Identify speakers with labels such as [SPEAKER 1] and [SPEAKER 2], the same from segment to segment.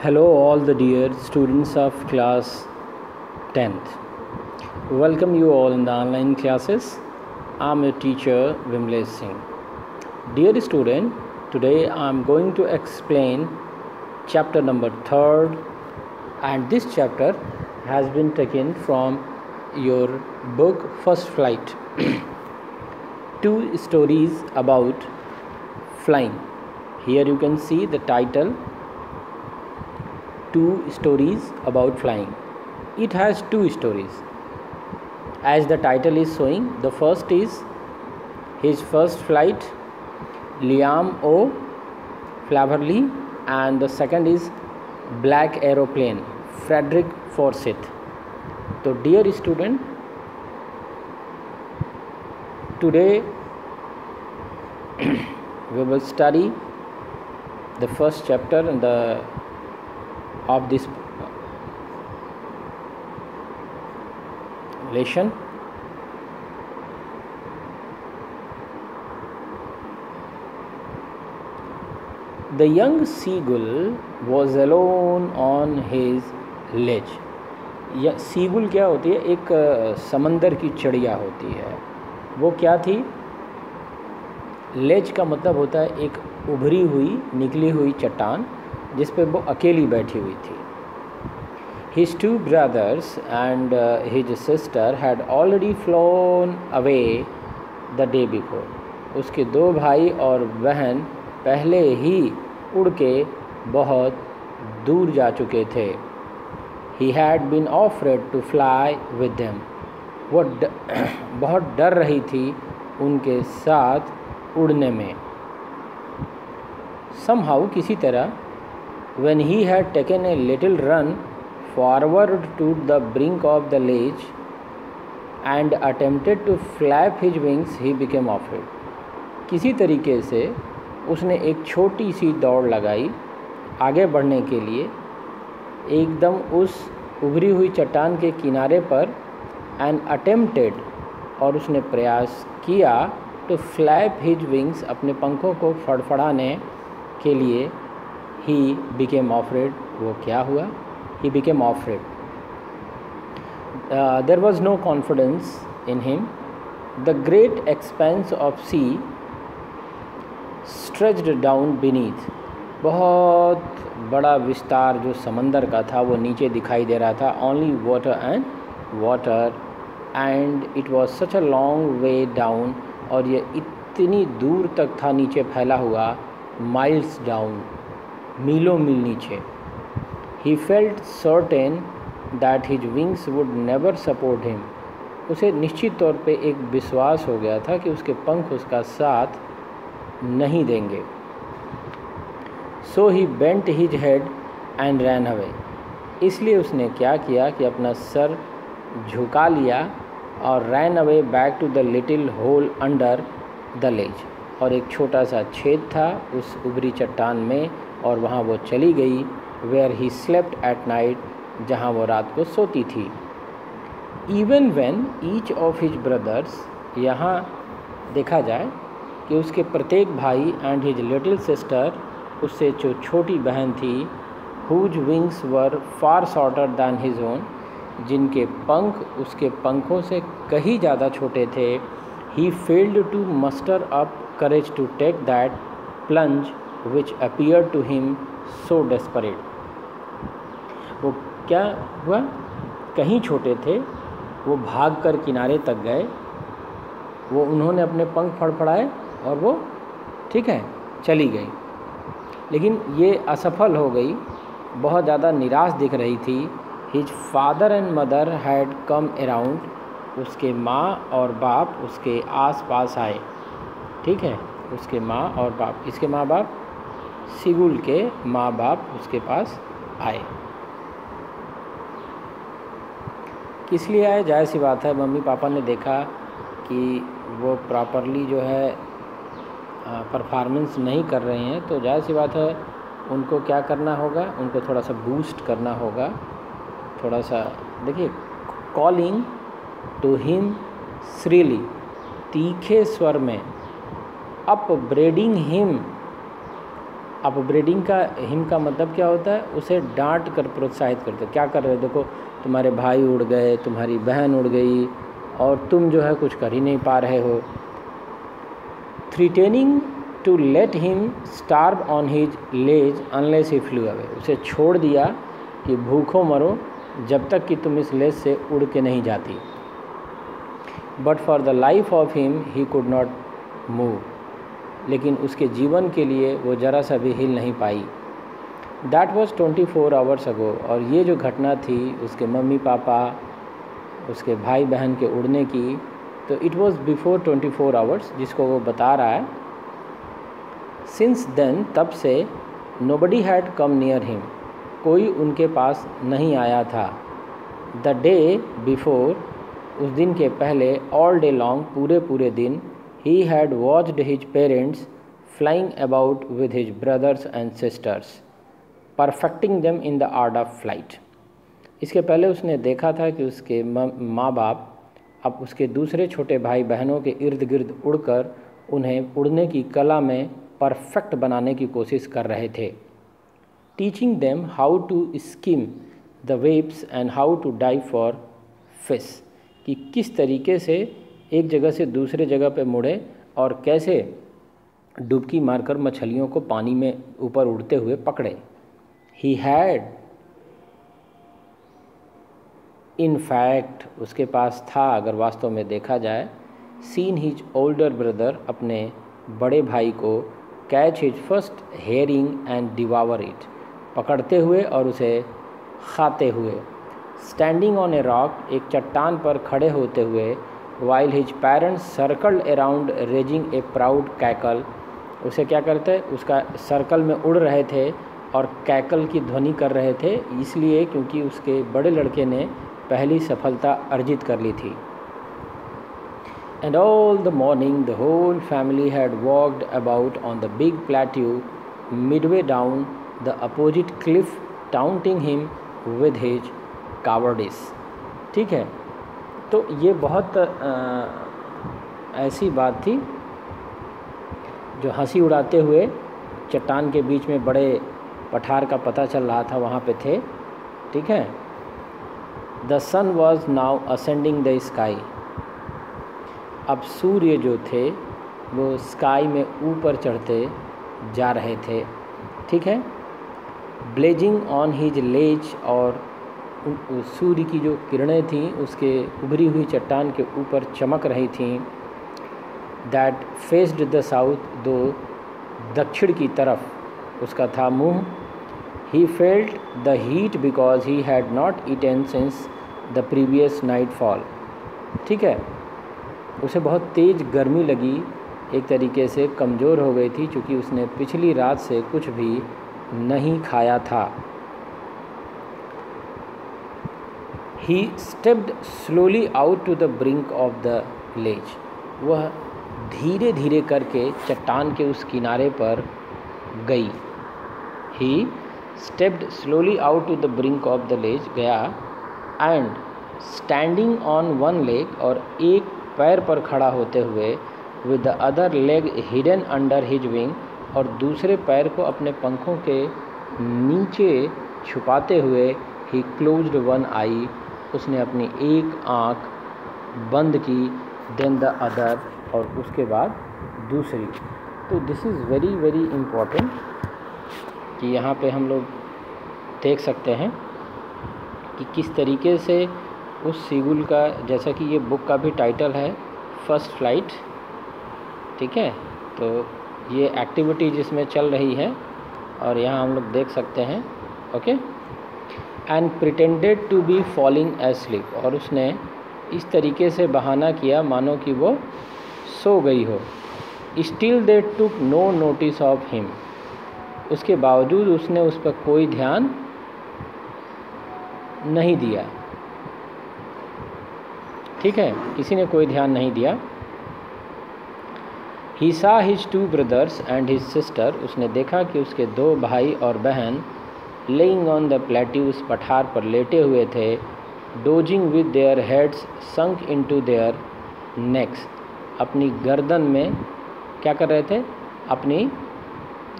[SPEAKER 1] Hello, all the dear students of class 10th. Welcome you all in the online classes. I'm your teacher Vimlesh Singh. Dear student, today I'm going to explain chapter number 3rd, and this chapter has been taken from your book First Flight. Two stories about flying. Here you can see the title, Two Stories About Flying. It has two stories. As the title is showing, the first is his first flight, Liam O. Flaverly, and the second is Black Aeroplane, Frederick Forsyth. So dear student, today we will study the first chapter of this lesson. The young seagull was alone on his ledge. या seagull क्या होती है? एक समंदर की चिड़िया होती है. वो क्या थी? लेज का मतलब होता है एक उभरी हुई निकली हुई चट्टान जिस पे वो अकेली बैठी हुई थी. His two brothers and his sister had already flown away the day before. उसके दो भाई और बहन पहले ही उड़ के बहुत दूर जा चुके थे. He had been afraid to fly with them. वो बहुत डर रही थी उनके साथ उड़ने में. Somehow, किसी तरह, when he had taken a little run forward to the brink of the ledge and attempted to flap his wings, he became afraid. किसी तरीके से उसने एक छोटी सी दौड़ लगाई आगे बढ़ने के लिए, एकदम उस उभरी हुई चट्टान के किनारे पर, and attempted, और उसने प्रयास किया to flap his wings, अपने पंखों को फड़फड़ाने के लिए. He became afraid. वो क्या हुआ? He became afraid. There was no confidence in him. The great expanse of sea stretched down beneath. बहुत बड़ा विस्तार जो समंदर का था वो नीचे दिखाई दे रहा था. Only water and water, and it was such a long way down. और ये इतनी दूर तक था नीचे फैला हुआ, miles down, मीलों मील नीचे. He felt certain that his wings would never support him. उसे निश्चित तौर पे एक विश्वास हो गया था कि उसके पंख उसका साथ नहीं देंगे. So he bent his head and ran away. इसलिए उसने क्या किया कि अपना सर झुका लिया और ran away back to the little hole under the ledge. और एक छोटा सा छेद था उस उभरी चट्टान में और वहाँ वो चली गई. Where he slept at night, जहाँ वो रात को सोती थी. Even when each of his brothers, यहाँ देखा जाए कि उसके प्रत्येक भाई and his little sister, उससे जो छोटी बहन थी, whose wings were far shorter than his own, जिनके पंख उसके पंखों से कहीं ज़्यादा छोटे थे, he failed to muster up courage to take that plunge which appeared to him so desperate. वो क्या हुआ? कहीं छोटे थे, वो भागकर किनारे तक गए, वो उन्होंने अपने पंख फड़फड़ाए और वो ठीक है चली गई. लेकिन ये असफल हो गई, बहुत ज़्यादा निराश दिख रही थी. His father and mother had come around. उसके माँ और बाप उसके आस पास आए. ठीक है, उसके माँ और बाप, इसके माँ बाप, सीगुल के माँ बाप उसके पास आए. किस लिए आए? जाहिर सी बात है, मम्मी पापा ने देखा कि वो प्रॉपरली जो है परफॉर्मेंस नहीं कर रहे हैं, तो जाहिर सी बात है उनको क्या करना होगा, उनको थोड़ा सा बूस्ट करना होगा. थोड़ा सा देखिए, कॉलिंग टू हिम श्रीली, तीखे स्वर में, अपब्रेडिंग हिम, अपब्रीडिंग का हिम का मतलब क्या होता है, उसे डांट कर प्रोत्साहित करते, क्या कर रहे हो, देखो तुम्हारे भाई उड़ गए, तुम्हारी बहन उड़ गई और तुम जो है कुछ कर ही नहीं पा रहे हो। Threatening to let him starve on his ledge unless he flew away, उसे छोड़ दिया कि भूखों मरो जब तक कि तुम इस लेज से उड़ के नहीं जाती। But for the life of him he could not move, लेकिन उसके जीवन के लिए वो ज़रा सा भी हिल नहीं पाई। दैट वॉज 24 आवर्स अगो, और ये जो घटना थी उसके मम्मी पापा उसके भाई बहन के उड़ने की, तो इट वॉज बिफोर 24 आवर्स, जिसको वो बता रहा है। सिंस देन, तब से, nobody had come near him, कोई उनके पास नहीं आया था। द डे बिफोर, उस दिन के पहले, ऑल डे लॉन्ग, पूरे पूरे दिन, he had watched his parents flying about with his brothers and sisters, perfecting them in the art of flight. इसके पहले उसने देखा था कि उसके माँ बाप अब उसके दूसरे छोटे भाई बहनों के इर्द गिर्द उड़कर उन्हें उड़ने की कला में परफेक्ट बनाने की कोशिश कर रहे थे। Teaching them how to skim the waves and how to dive for fish, कि किस तरीके से एक जगह से दूसरे जगह पे मुड़े और कैसे डुबकी मारकर मछलियों को पानी में ऊपर उड़ते हुए पकड़े। ही हैड, इन फैक्ट, उसके पास था, अगर वास्तव में देखा जाए, सीन हिज ओल्डर ब्रदर, अपने बड़े भाई को, catch his first hearing and devour it, पकड़ते हुए और उसे खाते हुए। स्टैंडिंग ऑन ए रॉक, एक चट्टान पर खड़े होते हुए, while his parents circled around raising ए प्राउड कैकल, उसे क्या करते, उसका सर्कल में उड़ रहे थे और कैकल की ध्वनि कर रहे थे, इसलिए क्योंकि उसके बड़े लड़के ने पहली सफलता अर्जित कर ली थी। And all the morning the whole family had walked about on the big plateau midway down the opposite cliff, taunting him with his cowardice। ठीक है, तो ये बहुत ऐसी बात थी जो हंसी उड़ाते हुए चट्टान के बीच में बड़े पठार का पता चल रहा था, वहाँ पे थे। ठीक है। The sun was now ascending the sky, अब सूर्य जो थे वो स्काई में ऊपर चढ़ते जा रहे थे। ठीक है। ब्लेजिंग ऑन हिज लेज, और सूर्य की जो किरणें थीं उसके उभरी हुई चट्टान के ऊपर चमक रही थीं। दैट फेस्ड द साउथ, दो दक्षिण की तरफ उसका था मुँह। He felt the heat because he had not eaten since the previous nightfall. ठीक है, उसे बहुत तेज़ गर्मी लगी, एक तरीके से कमज़ोर हो गई थी क्योंकि उसने पिछली रात से कुछ भी नहीं खाया था। He stepped slowly out to the brink of the ledge, वह धीरे धीरे करके चट्टान के उस किनारे पर गई। He stepped slowly out to the brink of the ledge, गया, and standing on one leg, और एक पैर पर खड़ा होते हुए, with the other leg hidden under his wing, और दूसरे पैर को अपने पंखों के नीचे छुपाते हुए, ही क्लोज्ड वन आई, उसने अपनी एक आँख बंद की, देन द अदर, और उसके बाद दूसरी। तो this is very very important कि यहाँ पे हम लोग देख सकते हैं कि किस तरीके से उस सीगुल का, जैसा कि ये बुक का भी टाइटल है फर्स्ट फ्लाइट। ठीक है, तो ये एक्टिविटी जिसमें चल रही है और यहाँ हम लोग देख सकते हैं। Okay. And pretended to be falling asleep, और उसने इस तरीके से बहाना किया मानो कि वो सो गई हो। Still they took no notice of him, उसके बावजूद उसने उस पर कोई ध्यान नहीं दिया। ठीक है, किसी ने कोई ध्यान नहीं दिया। He saw his two brothers and his sister, उसने देखा कि उसके दो भाई और बहन लेइंग ऑन द प्लेट्यू, उस पठार पर लेटे हुए थे। Dosing with their heads sunk into their next, अपनी गर्दन में क्या कर रहे थे, अपनी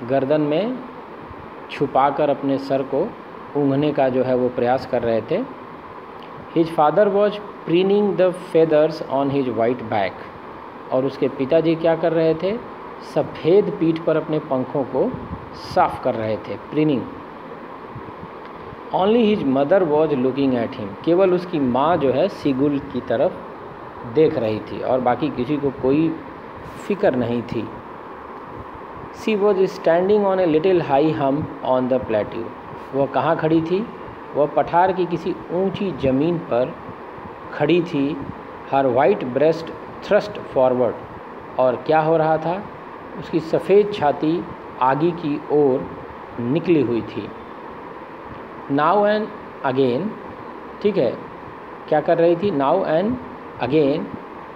[SPEAKER 1] गर्दन में छुपाकर अपने सर को ऊँघने का जो है वो प्रयास कर रहे थे। His father was preening the feathers on his white back, और उसके पिताजी क्या कर रहे थे, सफ़ेद पीठ पर अपने पंखों को साफ कर रहे थे, preening. Only his mother was looking at him, केवल उसकी माँ जो है सीगुल की तरफ देख रही थी और बाकी किसी को कोई फिक्र नहीं थी। She was standing on a little high hump on the plateau, वह कहाँ खड़ी थी, वह पठार की किसी ऊंची ज़मीन पर खड़ी थी। हर वाइट ब्रेस्ट थ्रस्ट फॉरवर्ड, और क्या हो रहा था, उसकी सफ़ेद छाती आगे की ओर निकली हुई थी। नाउ एंड अगेन, ठीक है, क्या कर रही थी, now and again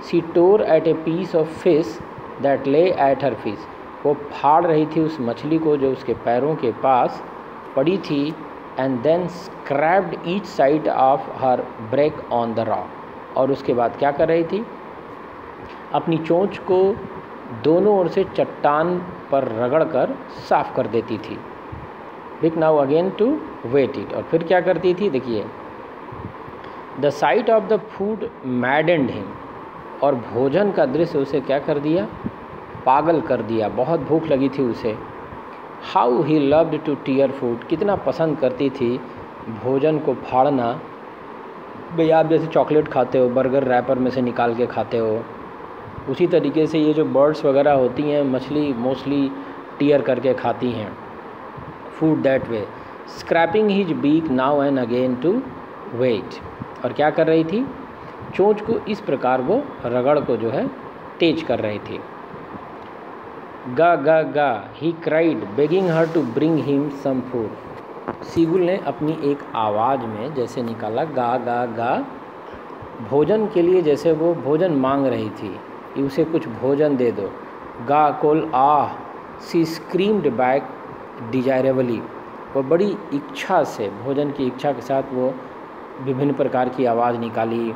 [SPEAKER 1] she tore at a piece of fish that lay at her fish, वो फाड़ रही थी उस मछली को जो उसके पैरों के पास पड़ी थी। And then scraped each side of her beak on the rock, और उसके बाद क्या कर रही थी, अपनी चोंच को दोनों ओर से चट्टान पर रगड़कर साफ कर देती थी। Beak now again to whet it, और फिर क्या करती थी, देखिए, the sight of the food maddened him, और भोजन का दृश्य उसे क्या कर दिया, पागल कर दिया, बहुत भूख लगी थी उसे। How he loved to tear food, कितना पसंद करती थी भोजन को फाड़ना। भाई आप जैसे चॉकलेट खाते हो, बर्गर रैपर में से निकाल के खाते हो, उसी तरीके से ये जो बर्ड्स वगैरह होती हैं, मछली मोस्टली टीयर करके खाती हैं, food that way. Scraping his beak now and again to whet, और क्या कर रही थी, चोंच को इस प्रकार वो रगड़ को जो है तेज कर रही थी। गा गा ga he cried begging her to bring him some food, seagull ने अपनी एक आवाज़ में जैसे निकाला गा गा गा, भोजन के लिए, जैसे वो भोजन मांग रही थी कि उसे कुछ भोजन दे दो। गा कोल आह, सी स्क्रीम्ड बैक डिजायरेबली, वो बड़ी इच्छा से, भोजन की इच्छा के साथ वो विभिन्न प्रकार की आवाज़ निकाली।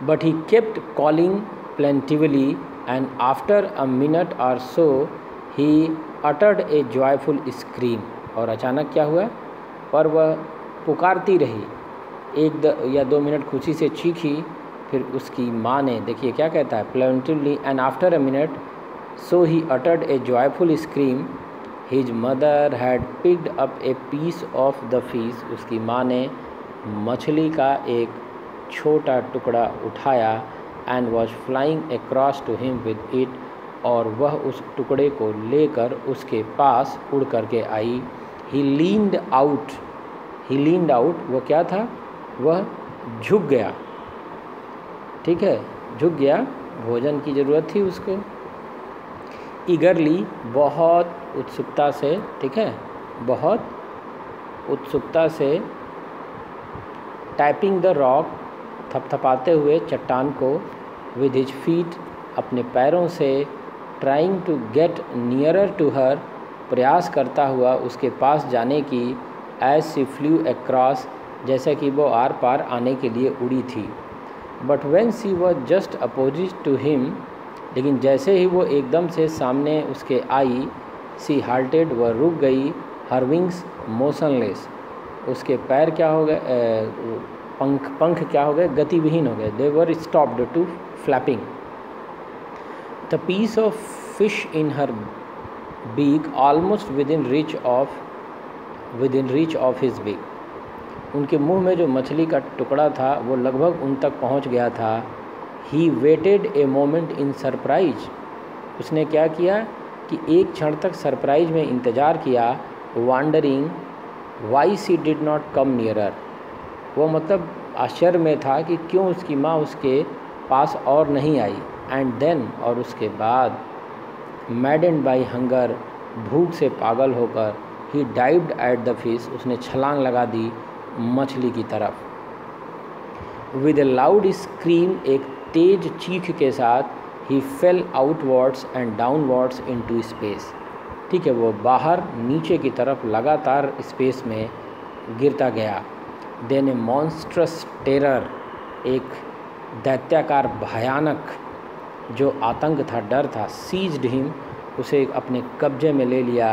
[SPEAKER 1] But he kept calling plaintively and after a minute or so he uttered a joyful scream, और अचानक क्या हुआ, पर वह पुकारती रही, 1 या 2 मिनट खुशी से चीखी। फिर उसकी माँ ने, देखिए क्या कहता है, plaintively and after a minute so he uttered a joyful scream, his mother had picked up a piece of the fish, उसकी माँ ने मछली का एक छोटा टुकड़ा उठाया। And was flying across to him with it, और वह उस टुकड़े को लेकर उसके पास उड़ करके आई। ही लीन्ड आउट, ही लीन्ड आउट, वो क्या था, वह झुक गया, ठीक है, झुक गया, भोजन की ज़रूरत थी उसको। ईगरली, बहुत उत्सुकता से, ठीक है, बहुत उत्सुकता से, टैपिंग द रॉक, थपथपाते हुए चट्टान को, विद हिज फीट, अपने पैरों से, trying to get nearer to her, प्रयास करता हुआ उसके पास जाने की, एज सी फ्लू अक्रॉस, जैसे कि वो आर पार आने के लिए उड़ी थी। But when she was just opposite to him, लेकिन जैसे ही वो एकदम से सामने उसके आई, सी हाल्टेड, वह रुक गई, हर विंग्स मोशनलेस, उसके पैर क्या हो गए, पंख क्या हो गए, गतिविहीन हो गए, they were stopped to flapping. The piece of fish in her beak almost within reach of his beak, उनके मुंह में जो मछली का टुकड़ा था वो लगभग उन तक पहुंच गया था। He waited a moment in surprise, उसने क्या किया कि एक क्षण तक सरप्राइज में इंतज़ार किया। Wondering why she did not come nearer, वो मतलब आश्चर्य में था कि क्यों उसकी माँ उसके पास और नहीं आई। एंड देन, और उसके बाद, मैडेंड बाई हंगर, भूख से पागल होकर, ही डाइव्ड एट द फिश, उसने छलांग लगा दी मछली की तरफ। विद ए लाउड स्क्रीम, एक तेज चीख के साथ, he fell outwards and downwards into space, ठीक है, वो बाहर नीचे की तरफ लगातार स्पेस में गिरता गया। देन ए मॉन्स्ट्रस टेरर, एक दैत्याकार भयानक जो आतंक था, डर था, सीज्ड हिम, उसे अपने कब्जे में ले लिया।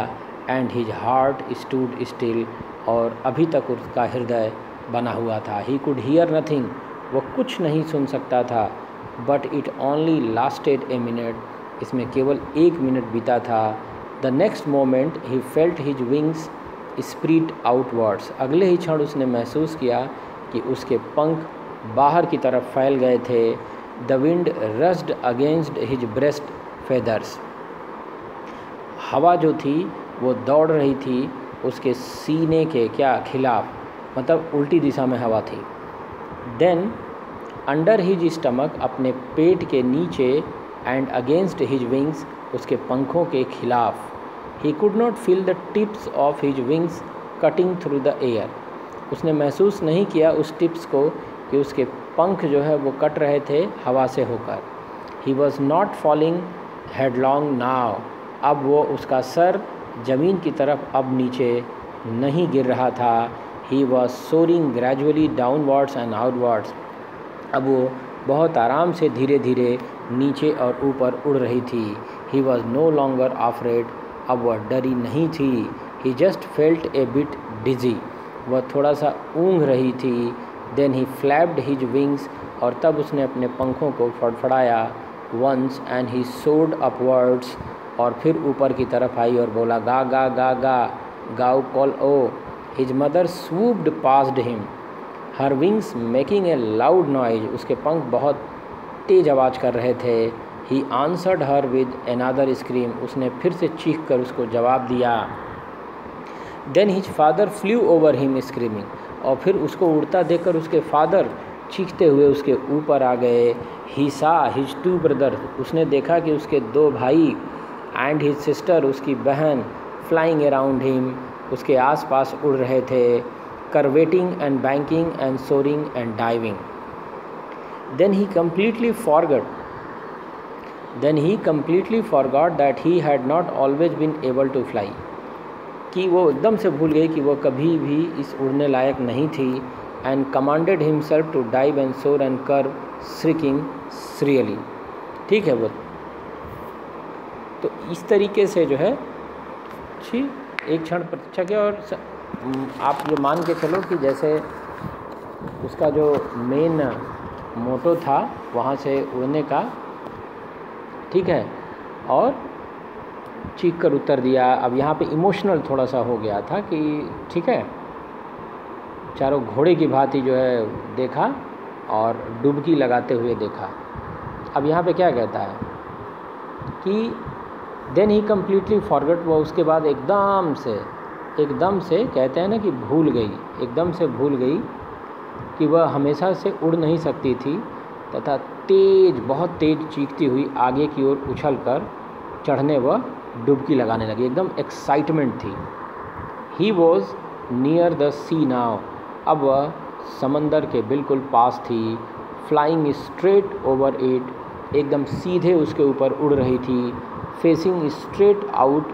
[SPEAKER 1] And his heart stood still, और अभी तक उसका हृदय बना हुआ था। ही कुड हियर नथिंग, वो कुछ नहीं सुन सकता था। But it only lasted a minute, इसमें केवल 1 मिनट बीता था। The next moment he felt his wings spread outwards, अगले ही क्षण उसने महसूस किया कि उसके पंख बाहर की तरफ फैल गए थे। The wind rushed against his breast feathers, हवा जो थी वो दौड़ रही थी उसके सीने के खिलाफ, मतलब उल्टी दिशा में हवा थी। देन अंडर हिज स्टमक, अपने पेट के नीचे, एंड अगेंस्ट हिज विंग्स, उसके पंखों के खिलाफ। ही could not feel the tips of his wings cutting through the air, उसने महसूस नहीं किया उस टिप्स को कि उसके पंख जो है वो कट रहे थे हवा से होकर। He was not falling headlong now, अब वो उसका सर ज़मीन की तरफ अब नीचे नहीं गिर रहा था। He was soaring gradually downwards and outwards, अब वो बहुत आराम से धीरे धीरे नीचे और ऊपर उड़ रही थी। He was no longer afraid, अब वह डरी नहीं थी। He just felt a bit dizzy, वह थोड़ा सा ऊँघ रही थी। Then he flapped his wings, और तब उसने अपने पंखों को फड़फड़ाया। Once and he soared upwards, और फिर ऊपर की तरफ आई और बोला गा गा गा गा, गाओ कॉल ओ। His mother swooped past him, her wings making a loud noise, उसके पंख बहुत तेज आवाज़ कर रहे थे। He answered her with another scream, उसने फिर से चीख कर उसको जवाब दिया। Then his father flew over him screaming, और फिर उसको उड़ता देखकर उसके फादर चीखते हुए उसके ऊपर आ गए। ही सा हिज 2 ब्रदर्स, उसने देखा कि उसके 2 भाई, एंड हिज सिस्टर, उसकी बहन, फ्लाइंग अराउंड हिम, उसके आसपास उड़ रहे थे। curvating and banking and soaring and diving. Then he completely forgot that he had not always been able to fly. कि वो एकदम से भूल गई कि वो कभी भी इस उड़ने लायक नहीं थी। and commanded himself to dive and soar and curve, shrieking shrilly. ठीक है वो, तो इस तरीके से जो है एक क्षण प्रतीक्षा किया। और आप ये मान के चलो कि जैसे उसका जो मेन मोटो था वहाँ से उड़ने का, ठीक है, और चीख कर उत्तर दिया। अब यहाँ पे इमोशनल थोड़ा सा हो गया था कि ठीक है, चारों घोड़े की भांति जो है देखा और डुबकी लगाते हुए देखा। अब यहाँ पे क्या कहता है कि देन ही कम्प्लीटली फॉरगॉट, वो उसके बाद एकदम से कहते हैं ना कि भूल गई, एकदम से भूल गई कि वह हमेशा से उड़ नहीं सकती थी, तथा बहुत तेज चीखती हुई आगे की ओर उछल कर चढ़ने व डुबकी लगाने लगी। एकदम एक्साइटमेंट थी। He was near the sea now, अब वह समंदर के बिल्कुल पास थी। फ्लाइंग स्ट्रेट ओवर इट, एकदम सीधे उसके ऊपर उड़ रही थी। Facing straight out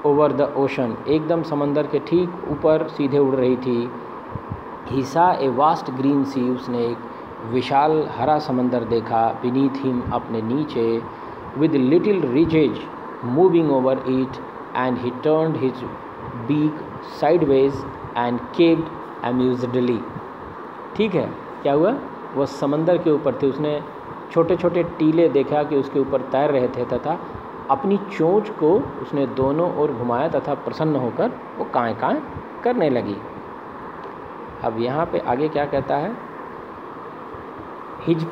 [SPEAKER 1] over the ocean, एकदम समंदर के ठीक ऊपर सीधे उड़ रही थी। ही सा ए वास्ट ग्रीन सी, उसने एक विशाल हरा समंदर देखा। बीनीथ हिम, अपने नीचे। With little ridges moving over it, and he turned his beak sideways and cawed amusedly. ठीक है, क्या हुआ, वह समंदर के ऊपर थे, उसने छोटे छोटे टीले देखा कि उसके ऊपर तैर रहे थे, तथा अपनी चोंच को उसने दोनों ओर घुमाया तथा प्रसन्न होकर वो काएँ काएँ करने लगी। अब यहाँ पे आगे क्या कहता है, his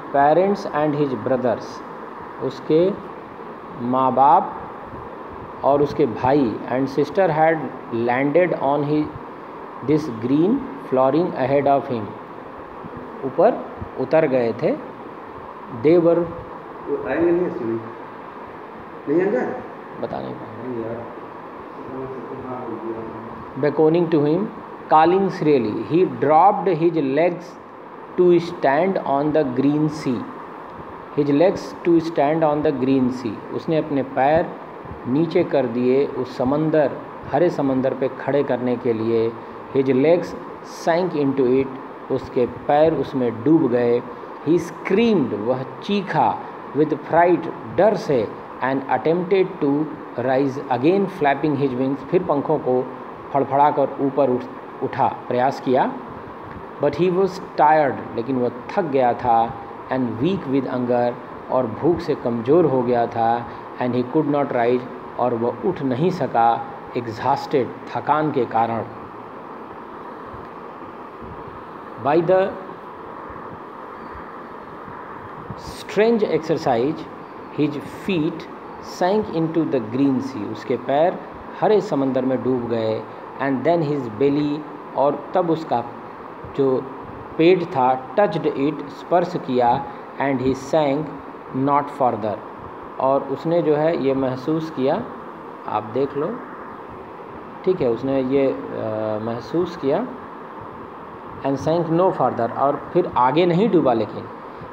[SPEAKER 1] parents and his brothers, उसके माँ बाप और उसके भाई and sister had landed on this green flooring ahead of him, ऊपर उतर गए थे। देवर बता नहीं पाएंगे। beckoning to him, calling shrilly, he dropped his legs to stand on the green sea. His legs to stand on the green sea. उसने अपने पैर नीचे कर दिए उस हरे समंदर पे खड़े करने के लिए। His legs sank into it, उसके पैर उसमें डूब गए। ही स्क्रीम्ड, वह चीखा, विद फ्राइट, डर से, and attempted to rise again flapping his wings, फिर पंखों को फड़फड़ा कर ऊपर उठा, प्रयास किया। बट ही वॉज टायर्ड, लेकिन वह थक गया था, एंड वीक विद अंगर, और भूख से कमज़ोर हो गया था, and he could not rise, और वह उठ नहीं सका, एग्जॉस्टेड, थकान के कारण। By the strange exercise his feet sank into the green sea, उसके पैर हरे समंदर में डूब गए। एंड देन हिज बेली, और तब उसका जो पेट था, टच्ड इट, स्पर्श किया, एंड ही सैंक नॉट फर्दर, और उसने जो है ये महसूस किया, आप देख लो, ठीक है, उसने ये महसूस किया, एंड सैंक नो फर्दर, और फिर आगे नहीं डूबा, लेकिन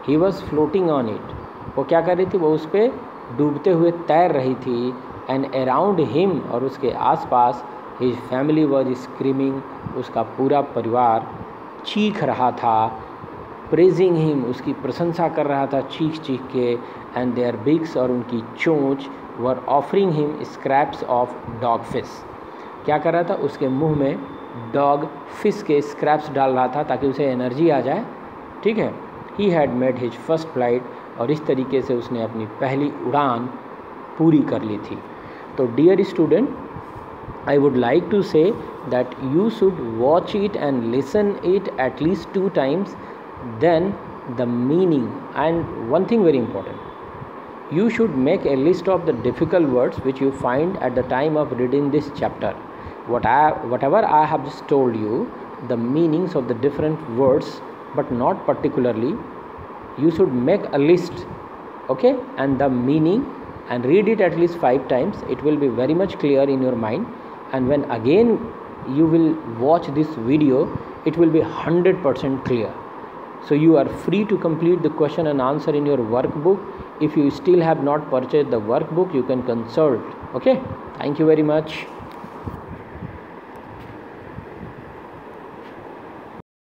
[SPEAKER 1] he was floating on it, वो क्या कर रही थी, वो उस पर डूबते हुए तैर रही थी। एंड अराउंड हिम, और उसके आसपास, हिज फैमिली वॉज स्क्रीमिंग, उसका पूरा परिवार चीख रहा था, प्रेजिंग हिम, उसकी प्रशंसा कर रहा था चीख चीख के, एंड देयर बिग्स, और उनकी चोंच, वर offering him scraps of dog fish, क्या कर रहा था, उसके मुंह में डॉग फिश के स्क्रैप्स डाल रहा था ताकि उसे एनर्जी आ जाए, ठीक है। He had made his first flight, और इस तरीके से उसने अपनी पहली उड़ान पूरी कर ली थी। तो dear student, I would like to say that you should watch it and listen it at least 2 times, then the meaning, and one thing very important, you should make a list of the difficult words which you find at the time of reading this chapter. Whatever I have just told you, the meanings of the different words, but not particularly, you should make a list, okay, and the meaning, and read it at least 5 times. It will be very much clear in your mind, and when again you will watch this video, it will be 100% clear. So you are free to complete the question and answer in your workbook. If you still have not purchased the workbook, you can consult. Okay, thank you very much.